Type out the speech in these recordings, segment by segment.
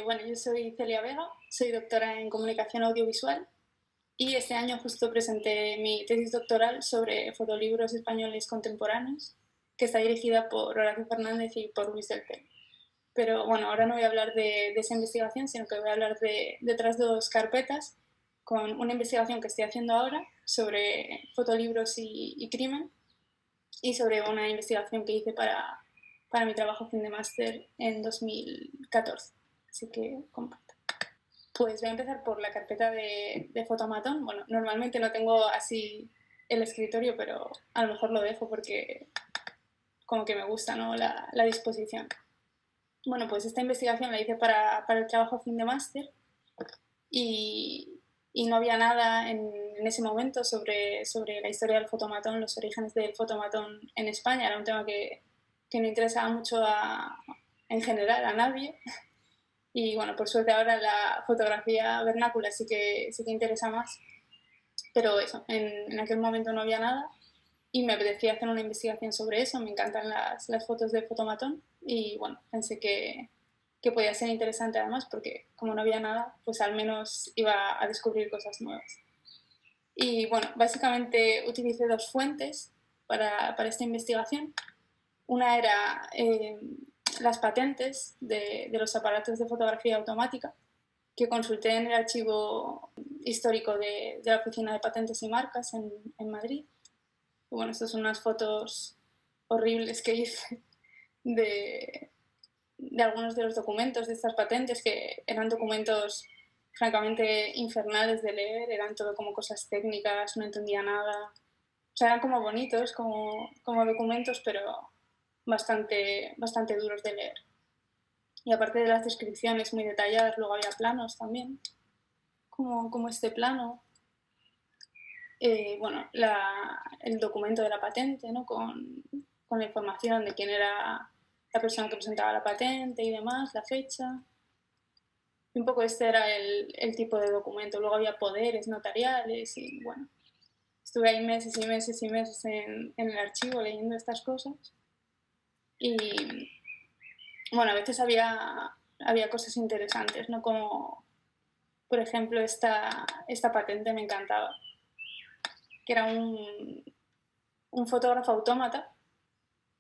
Bueno, yo soy Celia Vega, soy doctora en comunicación audiovisual y este año justo presenté mi tesis doctoral sobre fotolibros españoles contemporáneos, que está dirigida por Horacio Fernández y por Luis del Pelo. Pero bueno, ahora no voy a hablar de esa investigación, sino que voy a hablar de otras dos carpetas, con una investigación que estoy haciendo ahora sobre fotolibros y crimen, y sobre una investigación que hice para mi trabajo fin de máster en 2014. Así que comparto. Pues voy a empezar por la carpeta de fotomatón. Bueno, normalmente no tengo así el escritorio, pero a lo mejor lo dejo porque como que me gusta, ¿no?, la disposición. Bueno, pues esta investigación la hice para el trabajo fin de máster y no había nada en ese momento sobre la historia del fotomatón, los orígenes del fotomatón en España. Era un tema que no interesaba mucho en general a nadie. Y bueno, por suerte ahora la fotografía vernácula sí que interesa más. Pero eso, en aquel momento no había nada y me apetecía hacer una investigación sobre eso. Me encantan las fotos de fotomatón y bueno, pensé que podía ser interesante además porque como no había nada, pues al menos iba a descubrir cosas nuevas. Y bueno, básicamente utilicé dos fuentes para esta investigación. Una era las patentes de los aparatos de fotografía automática, que consulté en el archivo histórico de la Oficina de Patentes y Marcas en Madrid. Y bueno, estas son unas fotos horribles que hice de algunos de los documentos de estas patentes, que eran documentos francamente infernales de leer, eran todo como cosas técnicas, no entendía nada. O sea, eran como bonitos, como documentos, pero bastante duros de leer. Y aparte de las descripciones muy detalladas, luego había planos también, como este plano. Bueno, el documento de la patente, ¿no?, con la información de quién era la persona que presentaba la patente y demás, la fecha. Y un poco este era el tipo de documento. Luego había poderes notariales y bueno, estuve ahí meses y meses y meses en el archivo leyendo estas cosas. Y bueno, a veces había cosas interesantes, ¿no? Como, por ejemplo, esta patente me encantaba, que era un fotógrafo autómata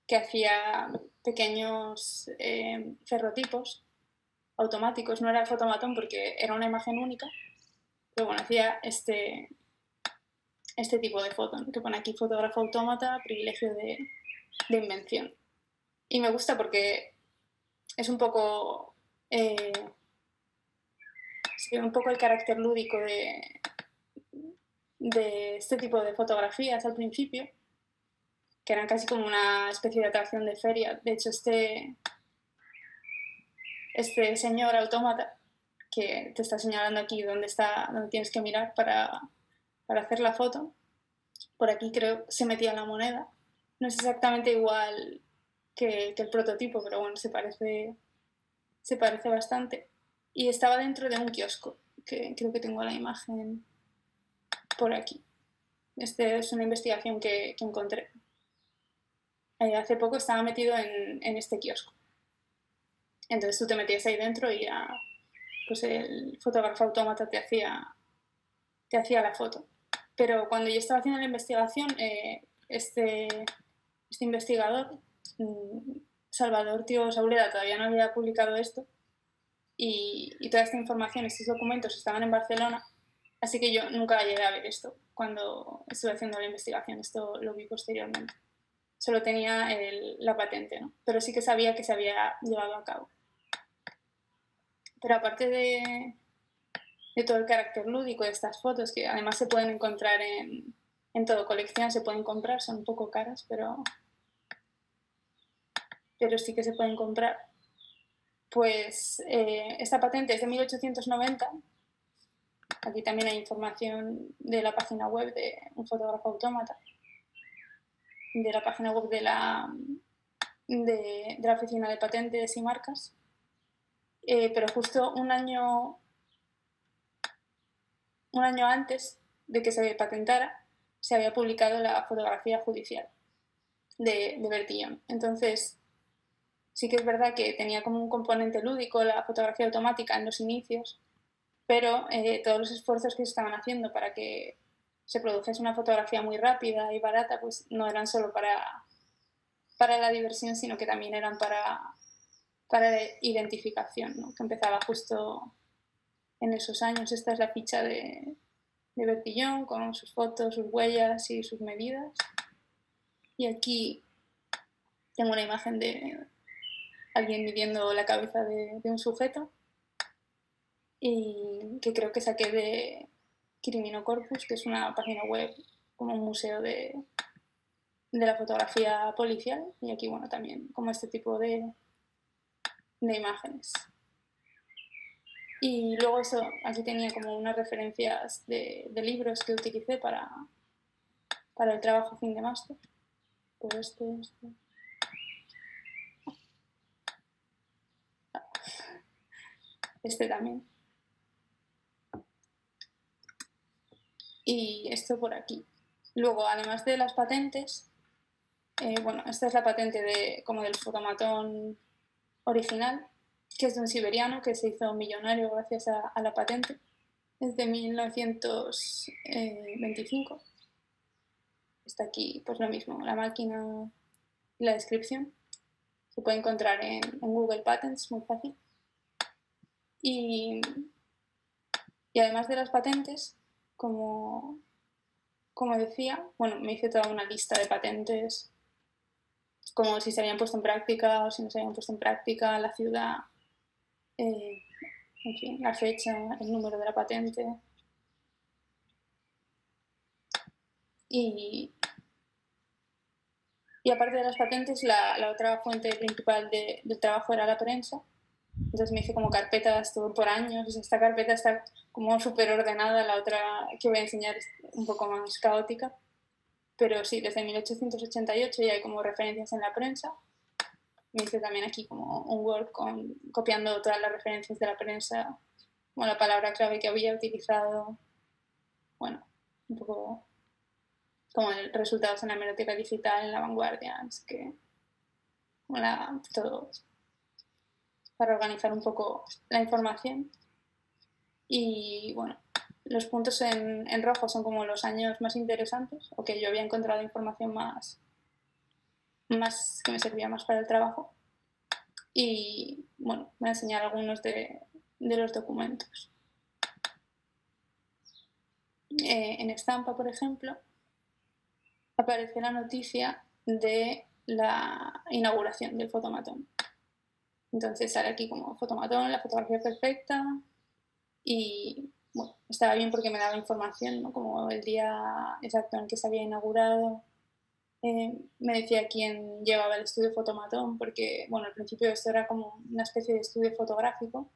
que hacía pequeños ferrotipos automáticos. No era el fotomatón porque era una imagen única, pero bueno, hacía este tipo de foto, ¿no?, que pone aquí fotógrafo autómata, privilegio de invención. Y me gusta porque es un poco el carácter lúdico de este tipo de fotografías al principio, que eran casi como una especie de atracción de feria. De hecho, este señor autómata que te está señalando aquí dónde tienes que mirar para hacer la foto, por aquí creo se metía la moneda. No es exactamente igual que el prototipo, pero bueno, se parece bastante. Y estaba dentro de un kiosco, que creo que tengo la imagen por aquí. Esta es una investigación que encontré. Hace poco estaba metido en este kiosco. Entonces tú te metías ahí dentro y ya, pues el fotógrafo autómata te hacía la foto. Pero cuando yo estaba haciendo la investigación, este investigador, Salvador Tío Sauleda, todavía no había publicado esto y toda esta información, estos documentos estaban en Barcelona, así que yo nunca llegué a ver esto cuando estuve haciendo la investigación. Esto lo vi posteriormente. Solo tenía la patente, ¿no? Pero sí que sabía que se había llevado a cabo. Pero aparte de todo el carácter lúdico de estas fotos, que además se pueden encontrar en todo colección, se pueden comprar, son un poco caras, pero sí que se pueden comprar. Pues esta patente es de 1890. Aquí también hay información de la página web de un fotógrafo autómata, de la página web de la Oficina de Patentes y Marcas. Pero justo un año antes de que se patentara, se había publicado la fotografía judicial de Bertillon. Entonces, sí que es verdad que tenía como un componente lúdico la fotografía automática en los inicios, pero todos los esfuerzos que se estaban haciendo para que se produjese una fotografía muy rápida y barata, pues no eran solo para la diversión, sino que también eran para la identificación, ¿no? Que empezaba justo en esos años. Esta es la ficha de Bertillon con sus fotos, sus huellas y sus medidas. Y aquí tengo una imagen de alguien midiendo la cabeza de un sujeto, y que creo que saqué de Crimino Corpus, que es una página web como un museo de la fotografía policial. Y aquí, bueno, también como este tipo de imágenes. Y luego eso, aquí tenía como unas referencias de libros que utilicé para el trabajo fin de máster. Pues este también. Y esto por aquí. Luego, además de las patentes, bueno, esta es la patente como del fotomatón original, que es de un siberiano que se hizo millonario gracias a la patente. Es de 1925. Está aquí, pues lo mismo, la máquina y la descripción. Se puede encontrar en Google Patents, muy fácil. Y además de las patentes, como decía, bueno, me hice toda una lista de patentes, como si se habían puesto en práctica o si no se habían puesto en práctica, la ciudad, en fin, la fecha, el número de la patente. Y aparte de las patentes, la otra fuente principal del trabajo era la prensa. Entonces me hice como carpetas todo por años. Esta carpeta está como súper ordenada, la otra que voy a enseñar es un poco más caótica. Pero sí, desde 1888 ya hay como referencias en la prensa. Me hice también aquí como un Word copiando todas las referencias de la prensa, como la palabra clave que había utilizado. Bueno, un poco como resultados en la hemeroteca digital, en la vanguardia. Es que todo para organizar un poco la información. Y bueno, los puntos en rojo son como los años más interesantes, o que yo había encontrado información más que me servía más para el trabajo. Y bueno, voy a enseñar algunos de los documentos. En estampa, por ejemplo, aparece la noticia de la inauguración del fotomatón. Entonces sale aquí como fotomatón, la fotografía perfecta, y bueno, estaba bien porque me daba información, ¿no? Como el día exacto en que se había inaugurado. Me decía quién llevaba el estudio fotomatón, porque bueno, al principio esto era como una especie de estudio fotográfico,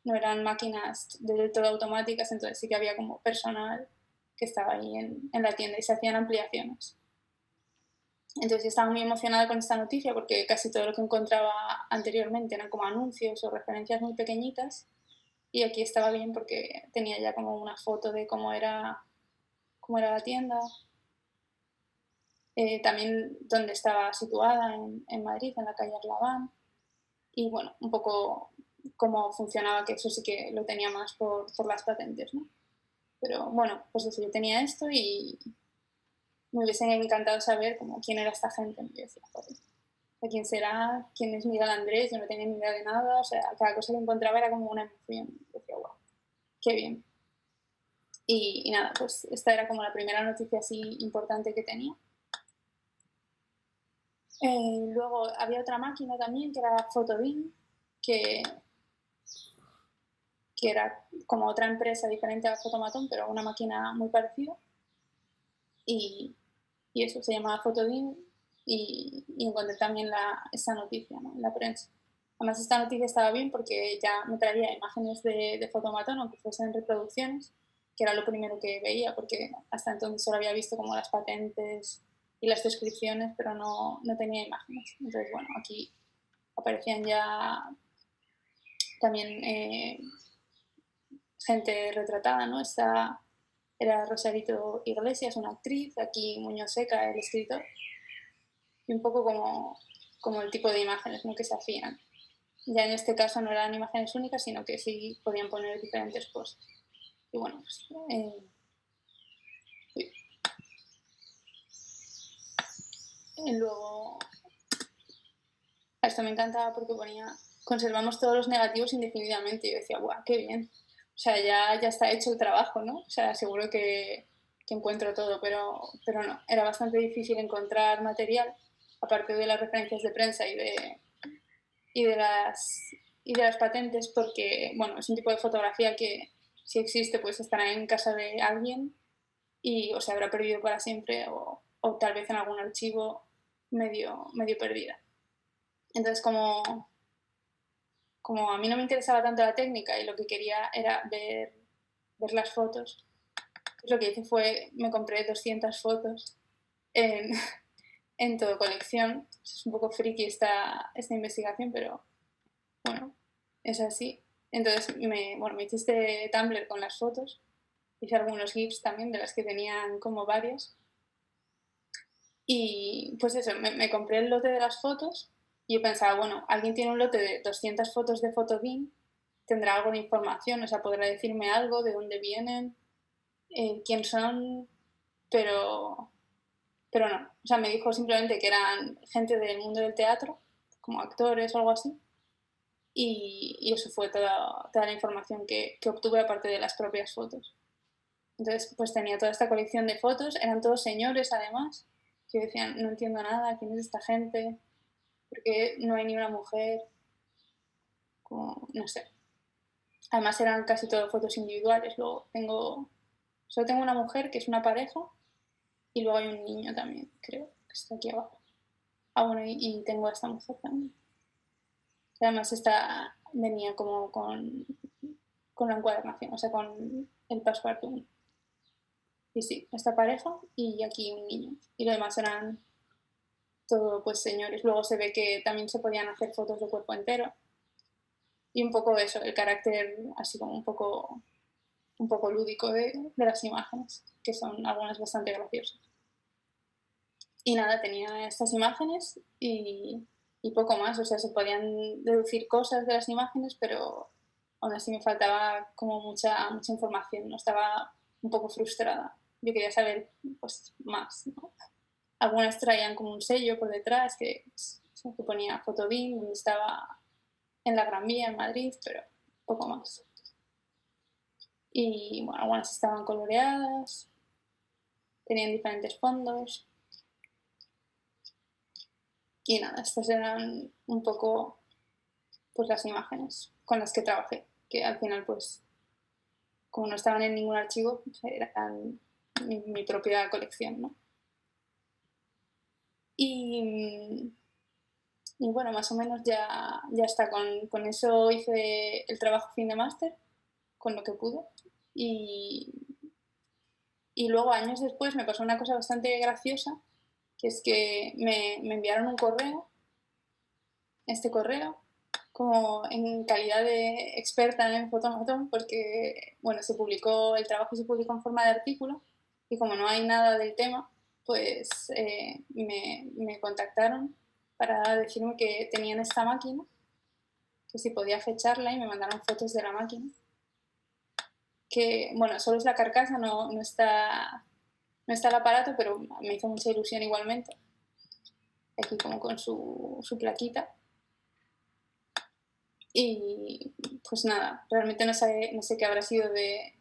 no eran máquinas del todo automáticas, entonces sí que había como personal que estaba ahí en la tienda y se hacían ampliaciones. Entonces yo estaba muy emocionada con esta noticia porque casi todo lo que encontraba anteriormente eran como anuncios o referencias muy pequeñitas, y aquí estaba bien porque tenía ya como una foto de cómo era la tienda. También donde estaba situada en Madrid, en la calle Arlabán, y bueno, un poco cómo funcionaba, que eso sí que lo tenía más por las patentes, ¿no? Pero bueno, pues eso, yo tenía esto y me hubiese encantado saber como quién era esta gente. Yo decía, joder, ¿quién será? ¿Quién es Miguel Andrés? Yo no tenía ni idea de nada, o sea, cada cosa que encontraba era como una emoción. Yo decía, wow, qué bien. Y nada, pues esta era como la primera noticia así importante que tenía. Luego había otra máquina también que era Photodin, que era como otra empresa diferente a Fotomatón, pero una máquina muy parecida. Y eso se llamaba Photodin, y encontré también esta noticia, ¿no?, en la prensa. Además, esta noticia estaba bien porque ya me traía imágenes de Fotomatón, aunque fuesen reproducciones, que era lo primero que veía, porque hasta entonces solo había visto como las patentes y las descripciones, pero no tenía imágenes. Entonces, bueno, aquí aparecían ya también gente retratada, ¿no? Esta era Rosarito Iglesias, una actriz, aquí Muñoz Seca, el escritor, y un poco como como el tipo de imágenes, ¿no?, que se hacían. Ya en este caso no eran imágenes únicas, sino que sí podían poner diferentes cosas. Y bueno, pues, y luego, esto me encantaba porque ponía, conservamos todos los negativos indefinidamente. Y yo decía, ¡guau, qué bien! O sea, ya está hecho el trabajo, ¿no? O sea, seguro que encuentro todo, pero no. Era bastante difícil encontrar material, aparte de las referencias de prensa y de las patentes, porque, bueno, es un tipo de fotografía que, si existe, pues estará en casa de alguien y o se habrá perdido para siempre o tal vez en algún archivo medio perdida. Entonces, como a mí no me interesaba tanto la técnica y lo que quería era ver las fotos, pues lo que hice fue, me compré 200 fotos en, en todo colección. Es un poco friki esta investigación, pero bueno, es así. Entonces me hice este Tumblr con las fotos, hice algunos GIFs también de las que tenían como varias. Y pues eso, me compré el lote de las fotos y yo pensaba, bueno, alguien tiene un lote de 200 fotos de Photobin, tendrá algo de información, o sea, podrá decirme algo, de dónde vienen, quién son, pero no. O sea, me dijo simplemente que eran gente del mundo del teatro, como actores o algo así, y eso fue toda la información que obtuve aparte de las propias fotos. Entonces, pues tenía toda esta colección de fotos, eran todos señores además, que decían, no entiendo nada, ¿quién es esta gente? ¿Por qué no hay ni una mujer? Como, no sé. Además eran casi todas fotos individuales, luego solo tengo una mujer que es una pareja y luego hay un niño también, creo, que está aquí abajo. Ah, bueno, y tengo a esta mujer también. Además esta venía como con la encuadernación, o sea, con el passepartout. Y sí, esta pareja y aquí un niño. Y lo demás eran todo pues señores. Luego se ve que también se podían hacer fotos de cuerpo entero. Y un poco eso, el carácter así como un poco lúdico de las imágenes, que son algunas bastante graciosas. Y nada, tenía estas imágenes y poco más. O sea, se podían deducir cosas de las imágenes, pero aún así me faltaba como mucha información. No estaba un poco frustrada. Yo quería saber pues más, ¿no? Algunas traían como un sello por detrás que ponía Photobin, donde estaba en la Gran Vía en Madrid, pero poco más. Y bueno, algunas estaban coloreadas, tenían diferentes fondos. Y nada, estas eran un poco pues las imágenes con las que trabajé, que al final pues como no estaban en ningún archivo, pues, eran mi propia colección, ¿no? Y bueno, más o menos ya está. Con eso hice el trabajo fin de máster, con lo que pude. Y luego, años después, me pasó una cosa bastante graciosa, que es que me enviaron un correo, este correo, como en calidad de experta en fotomatón, porque, bueno, el trabajo se publicó en forma de artículo, y como no hay nada del tema, pues me contactaron para decirme que tenían esta máquina, que si podía fecharla, y me mandaron fotos de la máquina. Que, bueno, solo es la carcasa, no está el aparato, pero me hizo mucha ilusión igualmente. Aquí como con su plaquita. Y pues nada, realmente no sé qué habrá sido de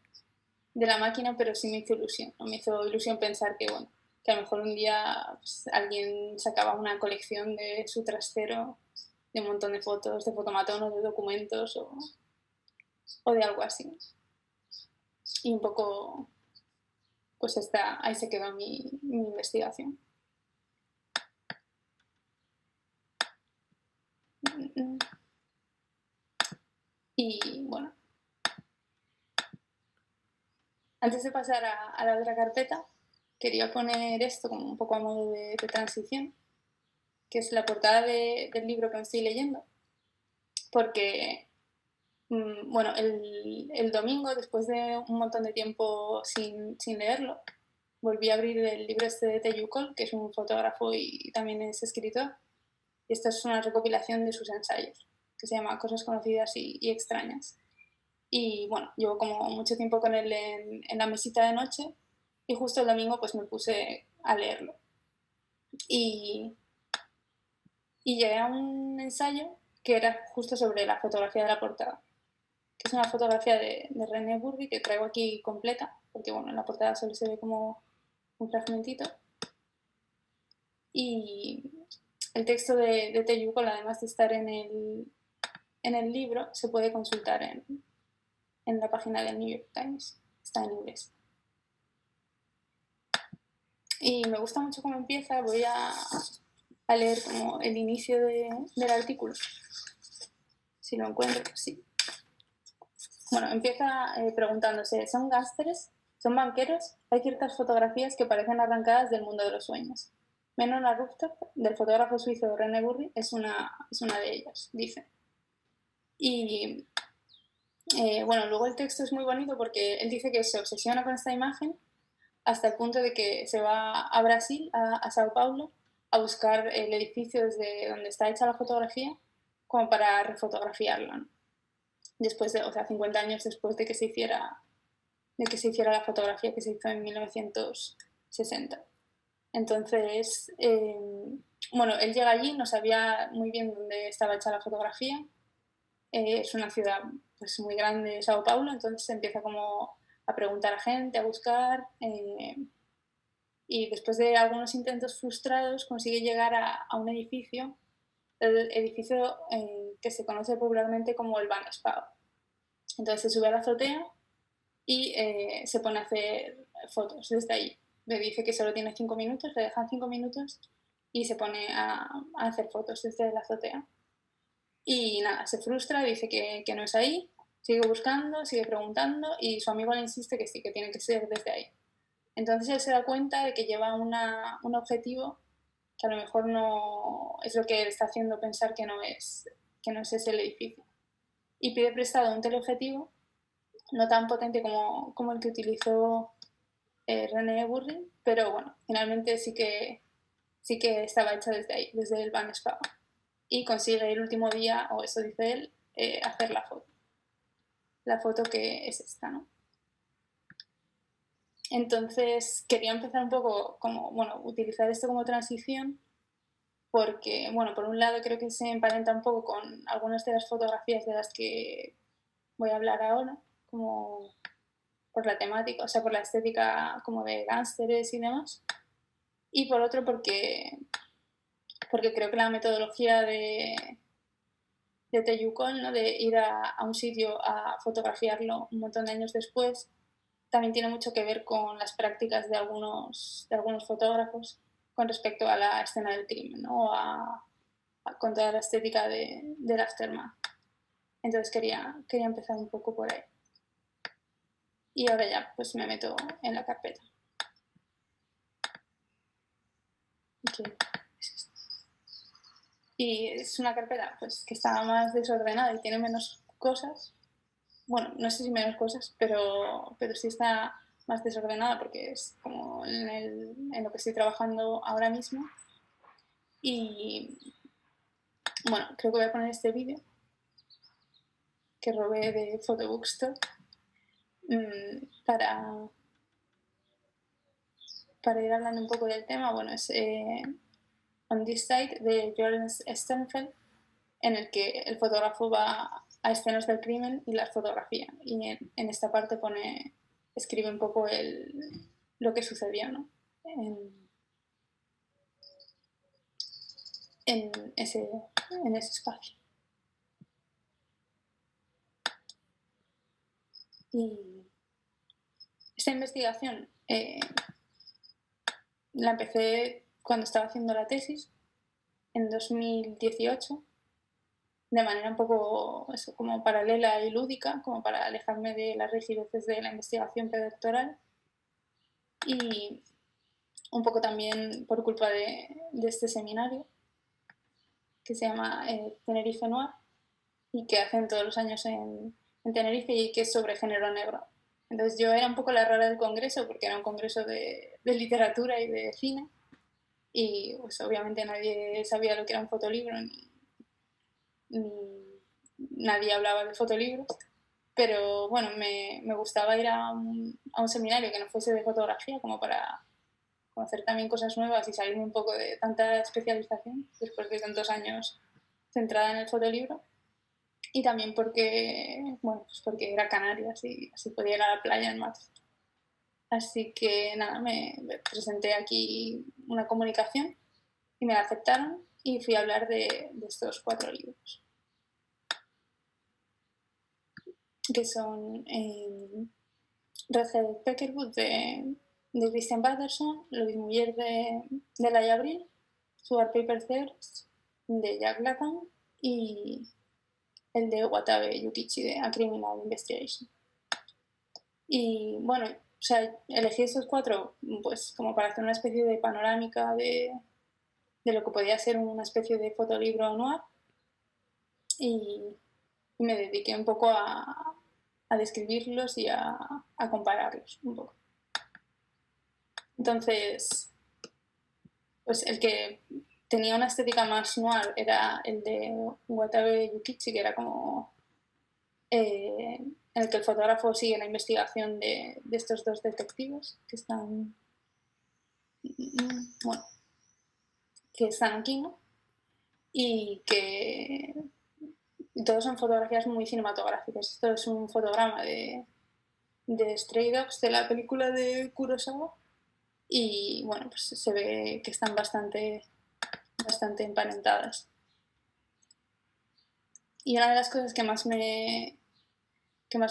la máquina, pero sí me hizo ilusión, ¿no? Me hizo ilusión pensar que, bueno, que a lo mejor un día pues, alguien sacaba una colección de su trastero, de un montón de fotos, de fotomatón o de documentos o de algo así. Y un poco, pues ahí se quedó mi investigación. Y bueno, antes de pasar a la otra carpeta, quería poner esto como un poco a modo de transición, que es la portada del libro que me estoy leyendo, porque, bueno, el domingo, después de un montón de tiempo sin leerlo, volví a abrir el libro este de Teyu Cole, que es un fotógrafo y también es escritor, Y esta es una recopilación de sus ensayos, que se llama Cosas conocidas y extrañas. Y bueno, llevo como mucho tiempo con él en la mesita de noche y justo el domingo pues me puse a leerlo. Y llegué a un ensayo que era justo sobre la fotografía de la portada, que es una fotografía de René Burri que traigo aquí completa, porque bueno, en la portada solo se ve como un fragmentito. Y el texto de Teyukol, además de estar en el libro, se puede consultar en la página del New York Times. Está en inglés. Y me gusta mucho cómo empieza. Voy a leer como el inicio del artículo. Si lo encuentro, pues sí. Bueno, empieza preguntándose, ¿son gángsteres? ¿Son banqueros? Hay ciertas fotografías que parecen arrancadas del mundo de los sueños. Men la Rooftop, del fotógrafo suizo René Burri, es una de ellas, dice. Y bueno, luego el texto es muy bonito porque él dice que se obsesiona con esta imagen hasta el punto de que se va a Brasil, a Sao Paulo, a buscar el edificio desde donde está hecha la fotografía como para refotografiarlo, ¿no? Después de, o sea, 50 años después de que se hiciera la fotografía que se hizo en 1960. Entonces, bueno, él llega allí, no sabía muy bien dónde estaba hecha la fotografía. Es una ciudad pues, muy grande, Sao Paulo, entonces se empieza como a preguntar a gente, a buscar, y después de algunos intentos frustrados consigue llegar a un edificio, el edificio que se conoce popularmente como el Bank-Spau. Entonces se sube a la azotea y se pone a hacer fotos desde ahí. Le dice que solo tiene 5 minutos, le dejan 5 minutos y se pone a hacer fotos desde la azotea. Y nada, se frustra, dice que no es ahí, sigue buscando, sigue preguntando y su amigo le insiste que sí, que tiene que ser desde ahí. Entonces él se da cuenta de que lleva un objetivo que a lo mejor no es lo que le está haciendo pensar que no es ese el edificio. Y pide prestado un teleobjetivo no tan potente como el que utilizó René Burri, pero bueno, finalmente sí que estaba hecha desde ahí, desde el Van Spa. Y consigue el último día, o eso dice él, hacer la foto. La foto que es esta, ¿no? Entonces quería empezar un poco como, bueno, utilizar esto como transición porque, bueno, por un lado creo que se emparenta un poco con algunas de las fotografías de las que voy a hablar ahora, como por la temática, o sea, por la estética como de gánsteres y demás. Y por otro porque creo que la metodología de Teyukol, ¿no? De ir a un sitio a fotografiarlo un montón de años después, también tiene mucho que ver con las prácticas de algunos fotógrafos con respecto a la escena del crimen, ¿no? Con toda la estética del aftermath. Entonces quería empezar un poco por ahí. Y ahora ya pues me meto en la carpeta. Okay. Y es una carpeta pues que está más desordenada y tiene menos cosas. Bueno, no sé si menos cosas, pero sí está más desordenada porque es como en lo que estoy trabajando ahora mismo. Y bueno, creo que voy a poner este vídeo que robé de Photobookstore para ir hablando un poco del tema. Bueno, es On This Side de Jordan Sternfeld, en el que el fotógrafo va a escenas del crimen y las fotografía. Y en esta parte escribe un poco lo que sucedió, ¿no? En ese espacio. Y esta investigación la empecé cuando estaba haciendo la tesis, en 2018, de manera un poco eso, como paralela y lúdica, como para alejarme de las rigideces de la investigación predoctoral. Y un poco también por culpa de este seminario que se llama Tenerife Noir y que hacen todos los años en Tenerife y que es sobre género negro. Entonces yo era un poco la rara del congreso porque era un congreso de literatura y de cine y pues obviamente nadie sabía lo que era un fotolibro ni nadie hablaba de fotolibros, pero bueno, me gustaba ir a un seminario que no fuese de fotografía como para conocer también cosas nuevas y salirme un poco de tanta especialización después de tantos años centrada en el fotolibro. Y también porque, bueno, pues porque era Canarias y así podía ir a la playa en marzo. Así que nada, me presenté aquí una comunicación y me la aceptaron y fui a hablar de estos 4 libros, que son Red Headed Peckerwood de Christian Patterson, Louis Muller de Laia Abril, Sugar Paper Thieves de Jack Latham y el de Watabe Yukichi de A Criminal Investigation. Y bueno, o sea, elegí estos 4 pues como para hacer una especie de panorámica de lo que podía ser una especie de fotolibro noir y me dediqué un poco a describirlos y a compararlos un poco. Entonces, pues el que tenía una estética más noir era el de Watabe Yukichi, que era como en el que el fotógrafo sigue la investigación de estos 2 detectives que están, bueno, que están aquí, ¿no? Y que todos son fotografías muy cinematográficas. Esto es un fotograma de Stray Dogs, de la película de Kurosawa, y bueno, pues se ve que están bastante emparentadas. Y una de las cosas que más me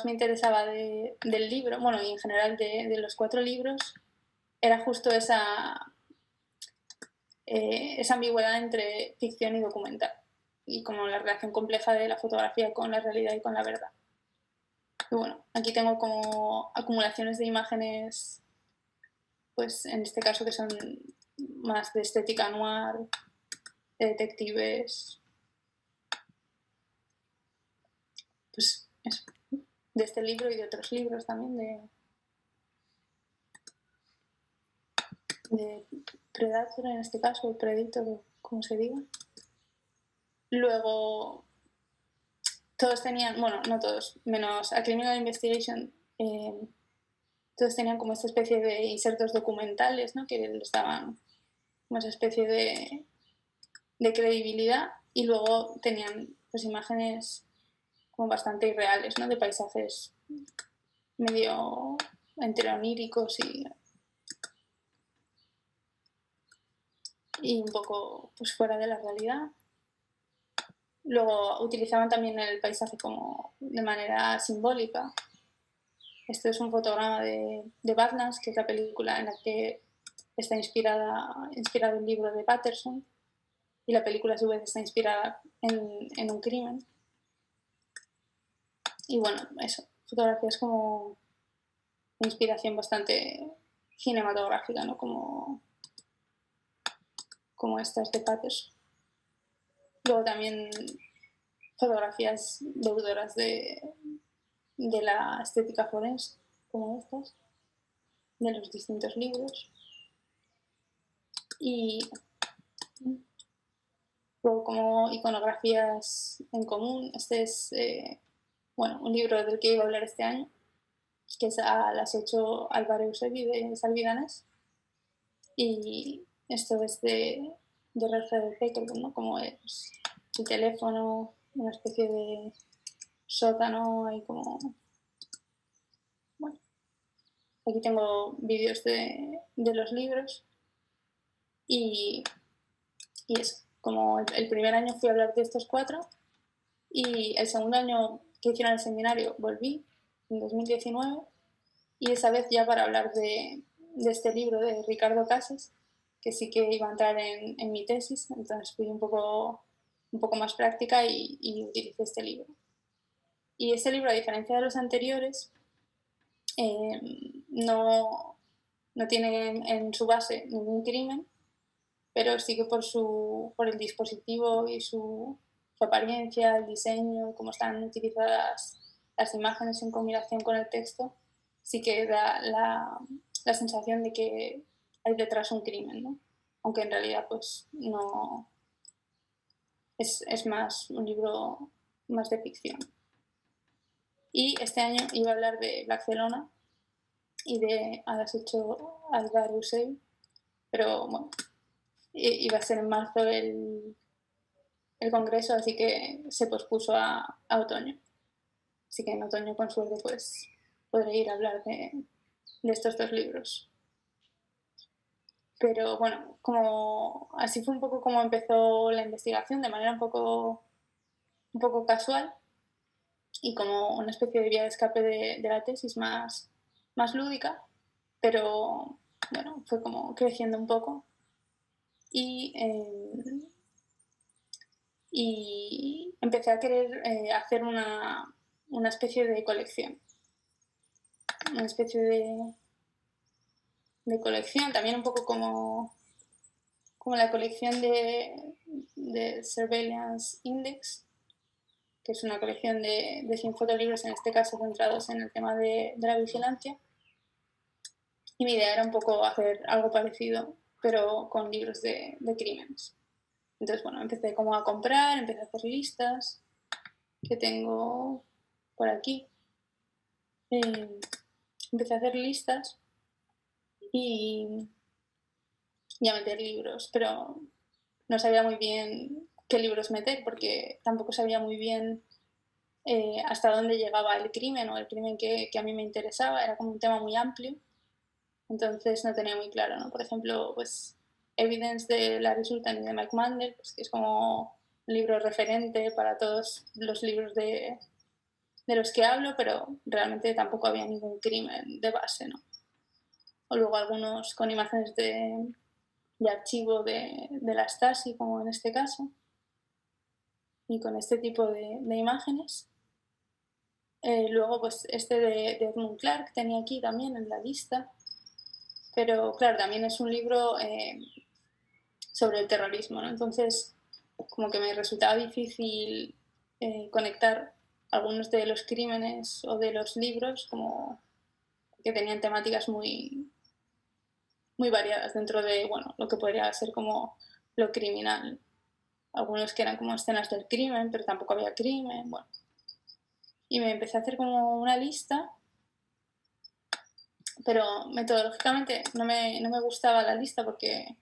interesaba del libro, bueno, y en general de los 4 libros, era justo esa ambigüedad entre ficción y documental, y como la relación compleja de la fotografía con la realidad y con la verdad. Y bueno, aquí tengo como acumulaciones de imágenes, pues en este caso que son más de estética noir, de detectives, pues eso, de este libro y de otros libros también, de Predator en este caso, o Predator, como se diga. Luego, todos tenían, bueno, no todos, menos A Criminal Investigation, todos tenían como esta especie de insertos documentales, ¿no? Que les daban como esa especie de credibilidad, y luego tenían pues imágenes como bastante irreales, ¿no? De paisajes medio entre oníricos y un poco pues fuera de la realidad. Luego utilizaban también el paisaje como de manera simbólica. Este es un fotograma de Badlands, que es la película en la que está inspirado el libro de Patterson, y la película a su vez está inspirada en un crimen. Y bueno, eso, fotografías como de inspiración bastante cinematográfica, ¿no? Como estas de Patterson. Luego también fotografías deudoras de la estética forense, como estas, de los distintos libros. Y luego como iconografías en común, este es bueno, un libro del que iba a hablar este año, que es Las 8 Álvaro Eusebi de Salvidanes, y esto es de Red Peckerwood, ¿no? Como es el teléfono, una especie de sótano, hay como... Bueno, aquí tengo vídeos de los libros y eso, como el primer año fui a hablar de estos 4 y el segundo año que hicieron el seminario volví, en 2019, y esa vez ya para hablar de este libro de Ricardo Casas, que sí que iba a entrar en mi tesis, entonces fui un poco más práctica y utilicé este libro. Y este libro, a diferencia de los anteriores, no tiene en su base ningún crimen, pero sí que por el dispositivo y su apariencia, el diseño, cómo están utilizadas las imágenes en combinación con el texto, sí que da la sensación de que hay detrás un crimen, ¿no? aunque en realidad pues no es más un libro más de ficción. Y este año iba a hablar de Barcelona y de a las 8 al Bar Usell, pero bueno, iba a ser en marzo el congreso, así que se pospuso a otoño. Así que en otoño, con suerte, pues podré ir a hablar de estos dos libros. Pero bueno, como así fue un poco como empezó la investigación, de manera un poco casual y como una especie de vía de escape de la tesis más lúdica, pero bueno, fue como creciendo un poco y, y empecé a querer hacer una especie de colección, una especie de colección, también un poco como la colección de Surveillance Index, que es una colección de 100 fotolibros, en este caso centrados en el tema de la vigilancia. Y mi idea era un poco hacer algo parecido, pero con libros de crímenes. Entonces, bueno, empecé como a comprar, empecé a hacer listas que tengo por aquí. Empecé a hacer listas y a meter libros, pero no sabía muy bien qué libros meter porque tampoco sabía muy bien hasta dónde llegaba el crimen o el crimen que a mí me interesaba. Era como un tema muy amplio, entonces no tenía muy claro, ¿no? Por ejemplo, pues Evidence de Larry Sultan y de Mike Mandel, pues, que es como un libro referente para todos los libros de los que hablo, pero realmente tampoco había ningún crimen de base, ¿no? O luego algunos con imágenes de archivo de la Stasi, como en este caso, y con este tipo de imágenes. Luego, pues este de Edmund Clark tenía aquí también en la lista, pero claro, también es un libro sobre el terrorismo, ¿no? Entonces, como que me resultaba difícil conectar algunos de los crímenes o de los libros como que tenían temáticas muy variadas dentro de, bueno, lo que podría ser como lo criminal. Algunos que eran como escenas del crimen, pero tampoco había crimen, bueno. Y me empecé a hacer como una lista, pero metodológicamente no me gustaba la lista porque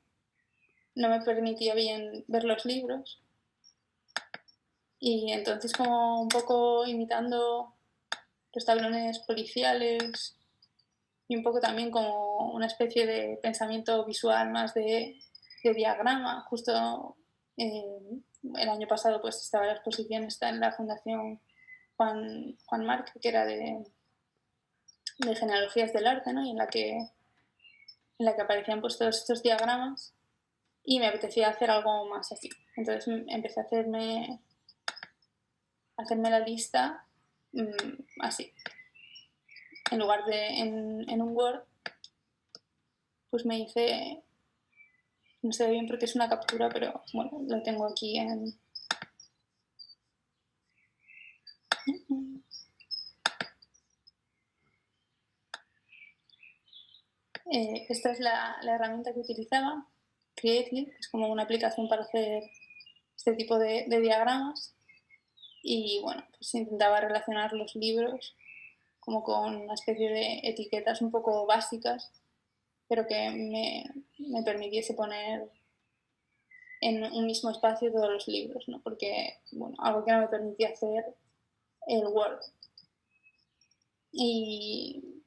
no me permitía bien ver los libros. Y entonces como un poco imitando los tablones policiales y un poco también como una especie de pensamiento visual más de diagrama. Justo el año pasado pues estaba la exposición está en la Fundación Juan Marc, que era de genealogías del arte, ¿no? Y en la que aparecían pues todos estos diagramas y me apetecía hacer algo más así. Entonces empecé a hacerme la lista así. En lugar de en un Word, pues me hice, no sé bien porque es una captura, pero bueno, lo tengo aquí en... Esta es la herramienta que utilizaba, Creately, que es como una aplicación para hacer este tipo de diagramas. Y bueno, pues intentaba relacionar los libros como con una especie de etiquetas un poco básicas, pero que me permitiese poner en un mismo espacio todos los libros, ¿no? Porque, bueno, algo que no me permitía hacer el Word. Y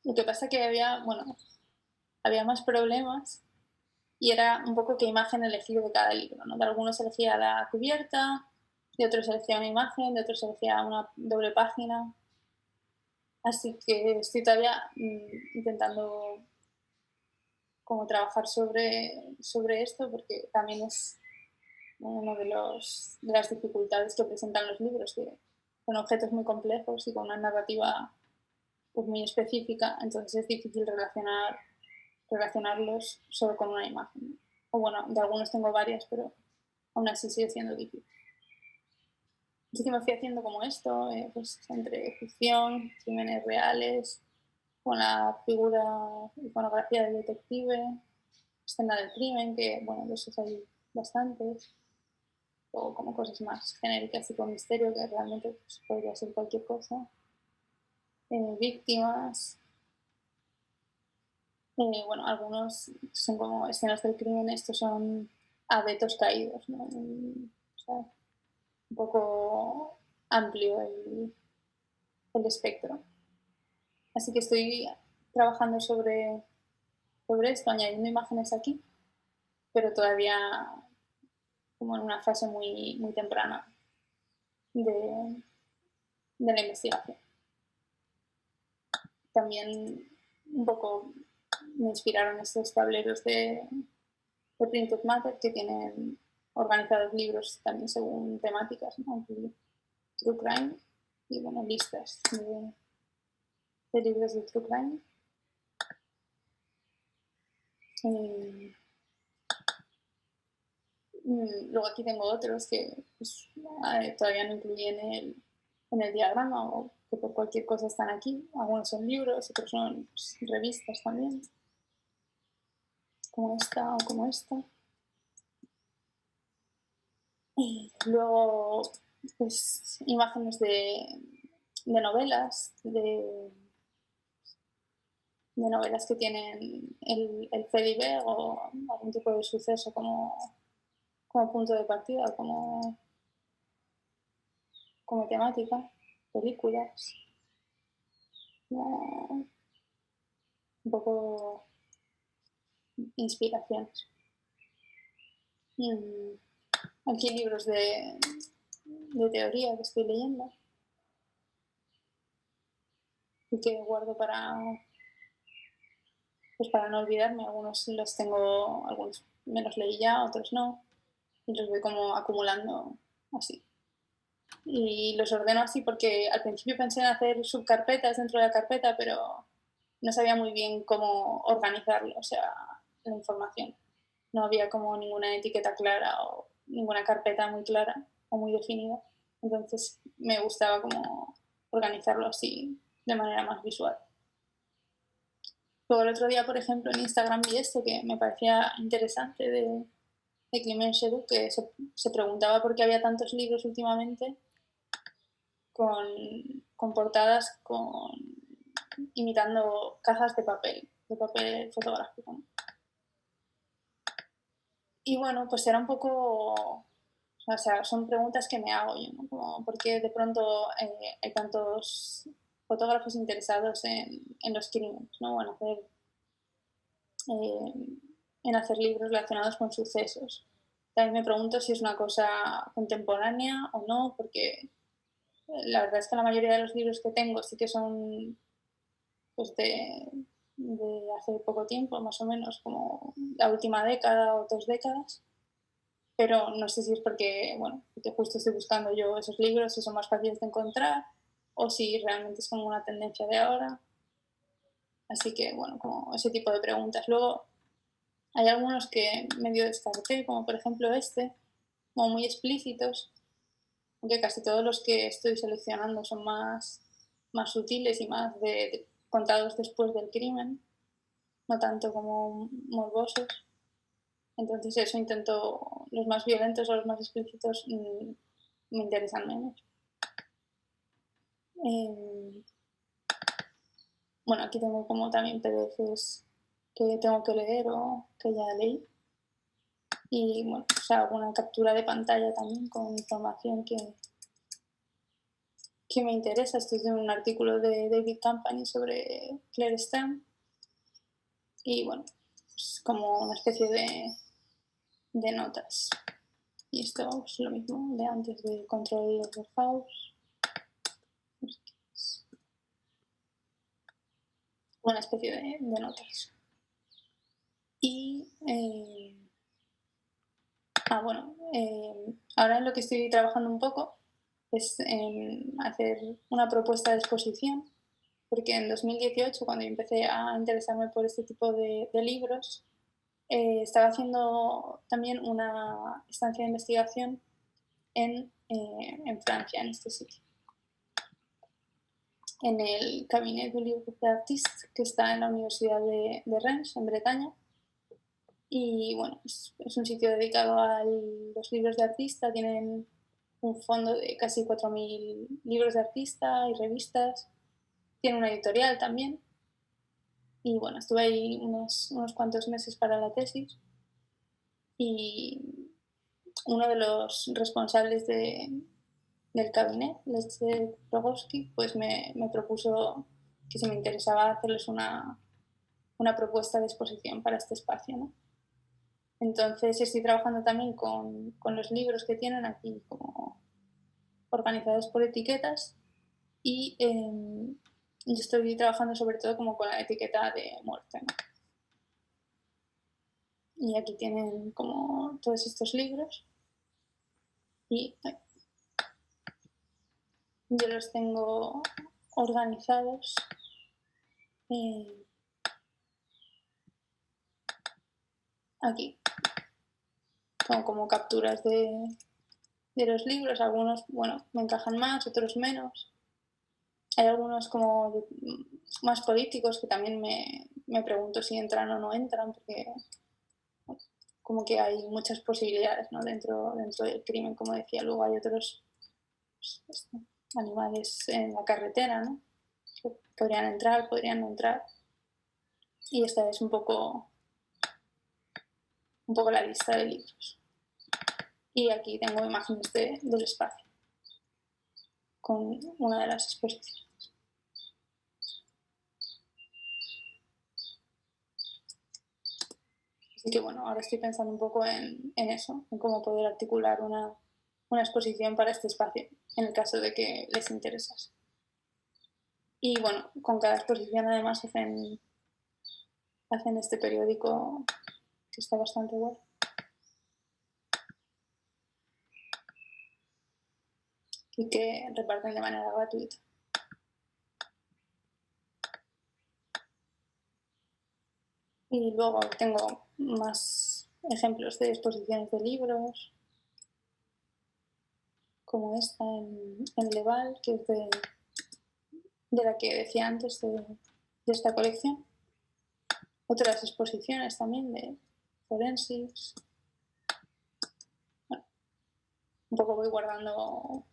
lo que pasa que había más problemas y era un poco qué imagen elegir de cada libro, ¿no? De algunos elegía la cubierta, de otros elegía una imagen, de otros elegía una doble página. Así que estoy todavía intentando como trabajar sobre esto porque también es una de las dificultades que presentan los libros, que son objetos muy complejos y con una narrativa pues, muy específica, entonces es difícil relacionarlos solo con una imagen. O bueno, de algunos tengo varias, pero aún así sigue siendo difícil. Así que me fui haciendo como esto, pues entre ficción, crímenes reales, con la figura, iconografía del detective, escena del crimen, que bueno, de esos hay bastantes, o como cosas más genéricas tipo misterio, que realmente pues, podría ser cualquier cosa. Víctimas. Bueno, algunos son como escenas del crimen, estos son abetos caídos, ¿no? O sea, un poco amplio el espectro. Así que estoy trabajando sobre esto, añadiendo imágenes aquí, pero todavía como en una fase muy, muy temprana de la investigación. También un poco me inspiraron estos tableros de Printed Matter que tienen organizados libros también según temáticas, ¿no? True Crime y bueno, listas de libros de True Crime. Luego aquí tengo otros que pues, todavía no incluí en el diagrama o que por cualquier cosa están aquí. Algunos son libros, otros son pues, revistas también, como esta o como esta. Y luego pues, imágenes de novelas, de novelas que tienen el FEDIB o algún tipo de suceso como punto de partida, como temática, películas, un poco inspiraciones. Aquí libros de teoría que estoy leyendo y que guardo para no olvidarme. Algunos los tengo, algunos me los leí ya, otros no, y los voy como acumulando así. Y los ordeno así porque al principio pensé en hacer subcarpetas dentro de la carpeta, pero no sabía muy bien cómo organizarlo, o sea, la información. No había como ninguna etiqueta clara o ninguna carpeta muy clara o muy definida. Entonces me gustaba como organizarlo así de manera más visual. Luego el otro día, por ejemplo, en Instagram vi esto que me parecía interesante de Climent Shedu, que se preguntaba por qué había tantos libros últimamente con portadas imitando cajas de papel fotográfico, ¿no? Y bueno, pues era un poco, o sea, son preguntas que me hago yo, ¿no? Como por qué de pronto hay tantos fotógrafos interesados en los crímenes, ¿no? Eh, en hacer libros relacionados con sucesos. También me pregunto si es una cosa contemporánea o no, porque la verdad es que la mayoría de los libros que tengo sí que son pues de hace poco tiempo, más o menos, como la última década o 2 décadas, pero no sé si es porque, bueno, porque justo estoy buscando yo esos libros y son más fáciles de encontrar, o si realmente es como una tendencia de ahora. Así que, bueno, como ese tipo de preguntas. Luego, hay algunos que medio descarté, como por ejemplo este, como muy explícitos, aunque casi todos los que estoy seleccionando son más sutiles y más contados después del crimen, no tanto como morbosos. Entonces eso intento, los más violentos o los más explícitos me interesan menos. Bueno, aquí tengo como también PDFs que tengo que leer o que ya leí. Y bueno, o sea, alguna captura de pantalla también con información que me interesa. Esto es de un artículo de David Campany sobre Claire Stam. Y bueno, es como una especie de notas. Y esto es lo mismo de antes de Control of the House. Una especie de notas. Y bueno, ahora en lo que estoy trabajando un poco es en hacer una propuesta de exposición, porque en 2018, cuando empecé a interesarme por este tipo de libros, estaba haciendo también una estancia de investigación en Francia, en este sitio, en el Cabinet du Livre d'Artiste, que está en la Universidad de Rennes, en Bretaña. Y bueno, es un sitio dedicado a los libros de artista, tienen un fondo de casi 4.000 libros de artista y revistas, tiene una editorial también. Y bueno, estuve ahí unos cuantos meses para la tesis y uno de los responsables del cabinet, Leszek Rogowski, pues me propuso que si me interesaba hacerles una propuesta de exposición para este espacio, ¿no? Entonces estoy trabajando también con los libros que tienen aquí como organizados por etiquetas y yo estoy trabajando sobre todo como con la etiqueta de muerte, ¿no? Y aquí tienen como todos estos libros y yo los tengo organizados aquí. Son como capturas de los libros, algunos, bueno, me encajan más, otros menos. Hay algunos como más políticos que también me pregunto si entran o no entran, porque como que hay muchas posibilidades, ¿no? dentro del crimen, como decía. Luego hay otros pues, animales en la carretera, ¿no? Que podrían entrar, podrían no entrar. Y esta es un poco la lista de libros. Y aquí tengo imágenes del espacio con una de las exposiciones. Así que bueno, ahora estoy pensando un poco en eso, en cómo poder articular una exposición para este espacio, en el caso de que les interesase. Y bueno, con cada exposición además hacen este periódico que está bastante bueno. Y que reparten de manera gratuita. Y luego tengo más ejemplos de exposiciones de libros, como esta en Leval, que es de la que decía antes, de esta colección. Otras exposiciones también de forensics. Bueno, un poco voy guardando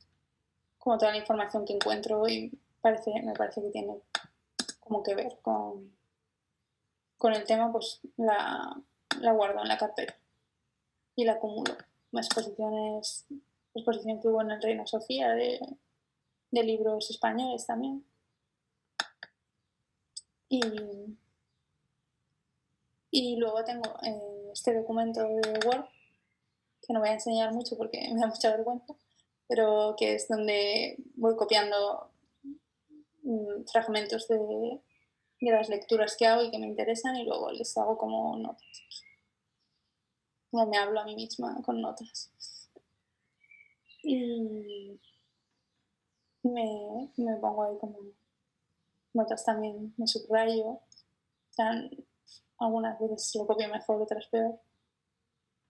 como toda la información que encuentro y me parece que tiene como que ver con el tema, pues la guardo en la carpeta y la acumulo. Exposición que hubo en el Reina Sofía de libros españoles también. Y luego tengo este documento de Word, que no voy a enseñar mucho porque me da mucha vergüenza, pero que es donde voy copiando fragmentos de las lecturas que hago y que me interesan y luego les hago como notas. Como me hablo a mí misma con notas. Y me pongo ahí como notas también, me subrayo. O sea, algunas veces lo copio mejor, otras peor.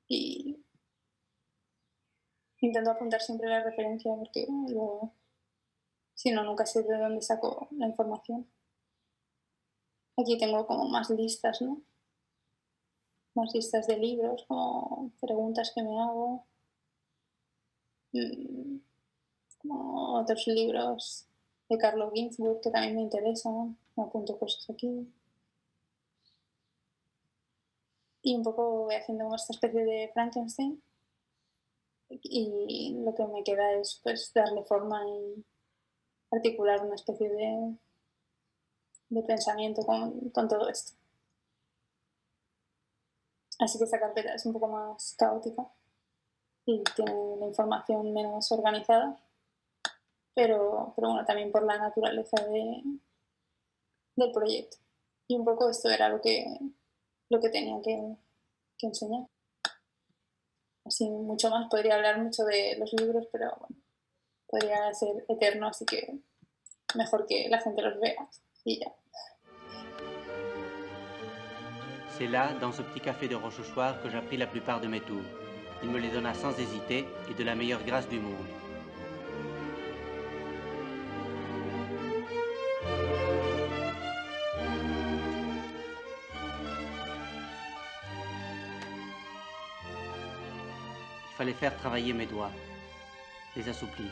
Y intento apuntar siempre la referencia porque luego, si no, nunca sé de dónde saco la información. Aquí tengo como más listas, ¿no? Más listas de libros, como preguntas que me hago. Como otros libros de Carlo Ginzburg que también me interesan. Me apunto cosas aquí. Y un poco voy haciendo esta especie de Frankenstein. Y lo que me queda es pues darle forma y articular una especie de pensamiento con todo esto. Así que esta carpeta es un poco más caótica y tiene la información menos organizada, pero bueno, también por la naturaleza del proyecto. Y un poco esto era lo que tenía que enseñar. Así mucho más, podría hablar mucho de los libros, pero bueno, podría ser eterno, así que mejor que la gente los vea y ya. C'est là, dans ce petit café de Rochechouart, que j'appris la plupart de mes tours. Il me les donna sans hésiter et de la meilleure grâce du monde. fallait faire travailler mes doigts, les assouplir.